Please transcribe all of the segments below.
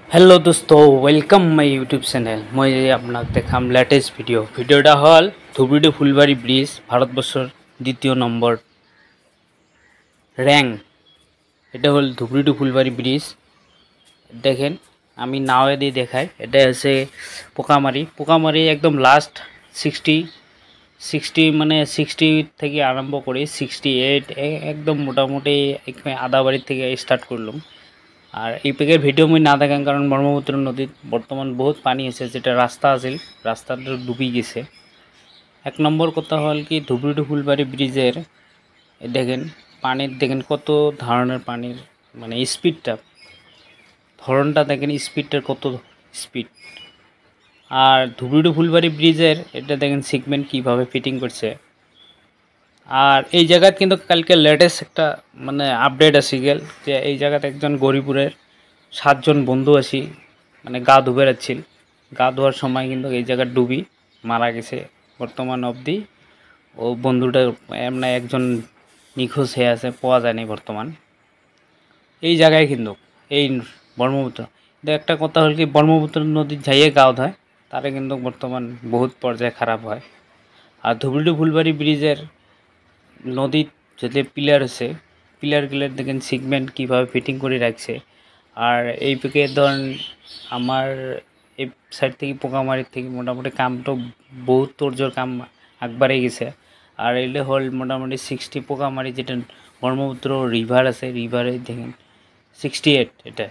Hello दोस्तों welcome my YouTube channel मैं आपनाक देखाम latest भिडिओटा हल धुबुरी फुलबाड़ी ब्रिज भारतवर्षर द्वितीय नम्बर रैंक এটা হল ধুবুরি ফুলবাড়ি ব্রিজ দেখেন আমি নাওয়ে দিয়ে দেখাই এটা হচ্ছে পোকামারি একদম লাস্ট 60 মানে 60 থেকে আরম্ভ করে 68 একদম মোটামুটি আধা বাড়ি থেকে স্টার্ট করলাম। আর এই পেকের ভিডিও মুই না দেখান কারণ ব্রহ্মপুত্র নদীত বর্তমান বহুত পানি আছে, যেটা রাস্তা আছিল রাস্তাটা ডুবি গেছে। এক নম্বর কথা হল কি ধুবুরি ফুলবাড়ি ব্রিজের দেখেন পানির দেখেন কত ধরনের পানির মানে স্পিডটা ধরনটা দেখেন স্পিডটার কত স্পিড। আর ধুবুরি ফুলবাড়ি ব্রিজের এটা দেখেন সিগমেন্ট কিভাবে ফিটিং করছে। আর এই জায়গাত কিন্তু কালকে লেটেস্ট একটা মানে আপডেট আসি গেল যে এই জায়গাতে একজন গরিপুরের 7 জন বন্ধু আসি মানে গা ধুবে যাচ্ছিল, গা ধোয়ার সময় কিন্তু এই জায়গা ডুবি মারা গেছে। বর্তমান অবধি ও বন্ধুটা এমনি একজন নিখোঁজ হয়ে আছে, পাওয়া যায়নি বর্তমান এই জায়গায়। কিন্তু এই ব্রহ্মপুত্র একটা কথা হল কি ব্রহ্মপুত্র নদীর যাইয়ে গাও ধয় তারে কিন্তু বর্তমান বহুত পর্যায়ে খারাপ হয়। আর ধুবুরি ফুলবাড়ি ব্রিজের নদীর যে পিলার আছে পিলারগুলোর দেখেন সিগমেন্ট কীভাবে ফিটিং করে রাখছে। আর এই পেকে ধরেন আমার এই সাইড থেকে পোকামারির থেকে মোটামুটি কামটা বহুত তোরজোর কাম আগবাড়ে গেছে। আর এলে হল মোটামুটি 60 পোকামারি যেটা ব্রহ্মপুত্র রিভার আছে রিভারে দেখেন 68 এটা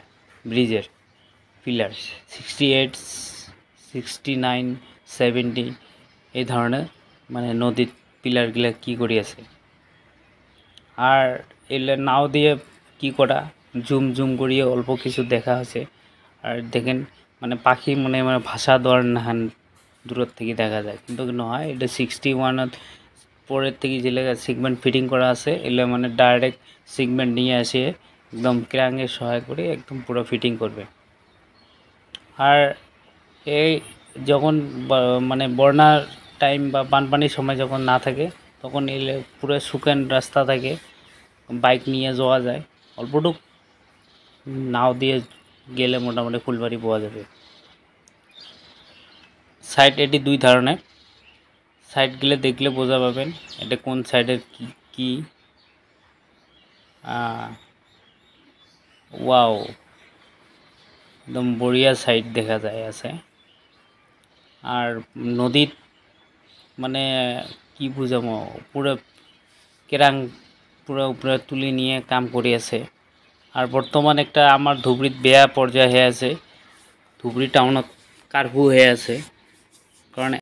ব্রিজের পিলার 68 69 70 এই ধরনের মানে নদীর পিলারগুলো কি করে আছে। আর এলে নাও দিয়ে কি করা জুম করিয়ে অল্প কিছু দেখা আছে। আর দেখেন মানে পাখি মানে ভাষা দেওয়ার নাহান দূরের থেকে দেখা যায়, কিন্তু নয় এটা 61 পরের থেকে যে লেখা সিগমেন্ট ফিটিং করা আছে এলে মানে ডাইরেক্ট সিগমেন্ট নিয়ে আসে একদম ক্রাঙ্গের সহায় করে একদম পুরো ফিটিং করবে। আর এই যখন মানে বন্যার টাইম বা বানপানির সময় যখন না থাকে তখন এলে পুরো শুকান রাস্তা থাকে, বাইক নিয়ে যাওয়া যায়। অল্পটুক নাও দিয়ে গেলে মোটামুটি ফুলবাড়ি পাওয়া যাবে। সাইড এটি দুই ধরনের, সাইড গেলে দেখলে বোঝা পাবেন এটা কোন সাইডের কি। ওয়াও একদম বড়িয়া সাইড দেখা যায় আছে। আর নদীত মানে কি বুঝামো পুরো কেরাং পুরো উপরে তুলি নিয়ে কাম করে আছে। আর বর্তমান একটা আমার ধুবড়িত বেয়া পর্যায়ে হয়ে আছে, ধুবড়ি টাউনত কারফিউ হয়ে আছে কারণ